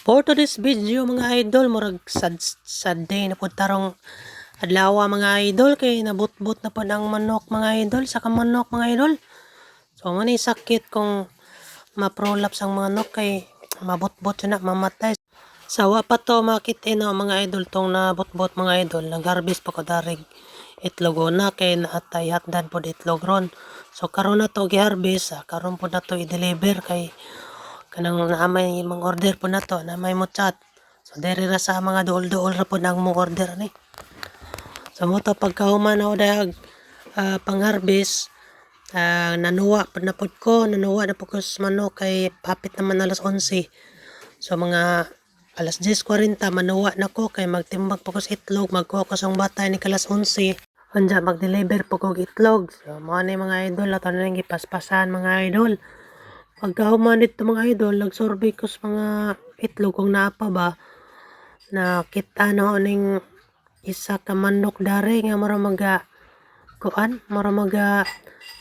For today's video mga idol, murag sad day na po tarong adlaw mga idol kay nabutbut na po ang manok mga idol sa manok mga idol. So manay sakit kung ma-prolapse ang manok kay mabutbut na mamatay. Sawa pa to makit mga idol tong nabutbut mga idol, nag-harvest pa ko darig itlog na kay naatay hatdan po itlog ron. So karon na to gi-harvest, karon po na to i-deliver kay kanang naamay mga order po na to na may mo chat. So dere ra sa mga duol-duol ra po nang mo order ni. So mo to pagkahuman ako dahag pang-harvest, nanuwa pa na po ko, nanuwa na po ko sa manok kay hapit naman alas 11. So mga alas 10:40 manuwa na ko kay magtimbang po ko sa itlog, magkuha ko sa bata ni kalas 11. Anja mag-deliver po ko itlog. So mo ni mga idol ato na lang gipaspasan mga idol. Pagkahuman dito mga idol, nagsurvey ko sa mga itlog kung naapa ba. Nakita na ko ning isa ka manok dari nga mara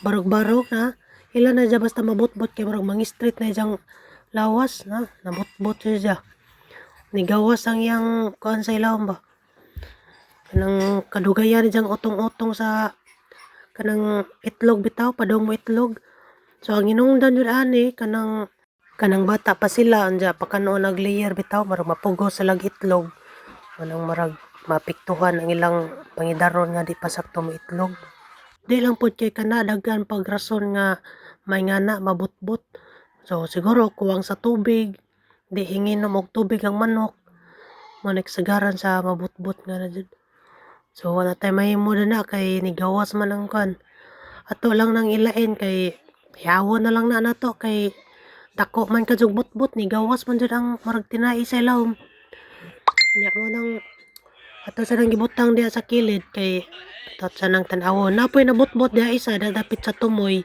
barog-barog na. Ila na dya basta mabutbot kay marag mang-street na diyang lawas na. Nabutbot siya. Nigawas ang yang kuan sa ilawom ba. Kanang kadugayan diyang utong-utong sa kanang itlog bitaw, padong mo itlog. So ang inungdan yun ani kanang bata pa sila anja pakanoon nag-layer bitaw marag mapugo sa lag itlog. Manang marag mapiktuhan ang ilang pangidaron nga di pa sakto mo itlog. Di lang pud kay kana daghan pag rason nga may ngana mabutbot. So siguro kuwang sa tubig, di hinginom og tubig ang manok. Maneksagaran sa mabutbot nga na jud. So wala tay mahimo na kay nigawas man ang kan. Ato lang nang ilain kay yawon na lang na nato kay dako man ka jug butbot ni gawas man jud ang marag tinai sa ilawom. Nya mo nang ato sa nang gibutang diha sa kilid kay ato sa nang tan-awon. Napoy nabutbot diha isa dapit sa tumoy.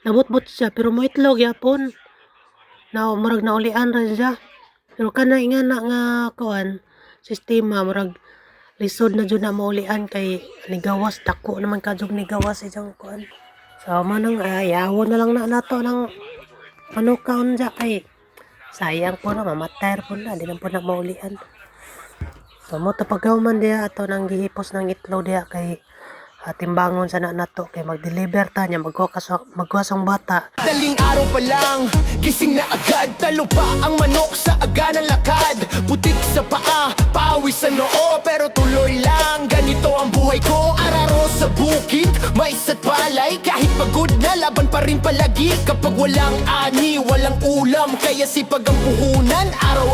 Nabutbot siya pero mo itlog yapon. Na marag naulian ra siya. Pero kana ingana nga kuan sistema marag lisod na jud na maulian kay ni gawas dako naman ka jug ni gawas ijang kuan. So manang yawon na lang na nato ng panukaon dya kay sayang po na mamatay po na di lang po na maulian. So mo tapagaw diya ato nang gihipos ng itlog diya kay timbangon sana nato kay mag-deliver ta nya magwasong bata. Daling araw pa lang, gising na agad. Talo pa ang manok sa aga ng lakad. Putik sa paa, pawis sa noo. Pero tuloy lang, ganito ang buhay ko. Araro sa bukid, mais at palay. Kahit pagod na, laban pa rin palagi. Kapag walang ani, walang ulam. Kaya sipag ang puhunan, araw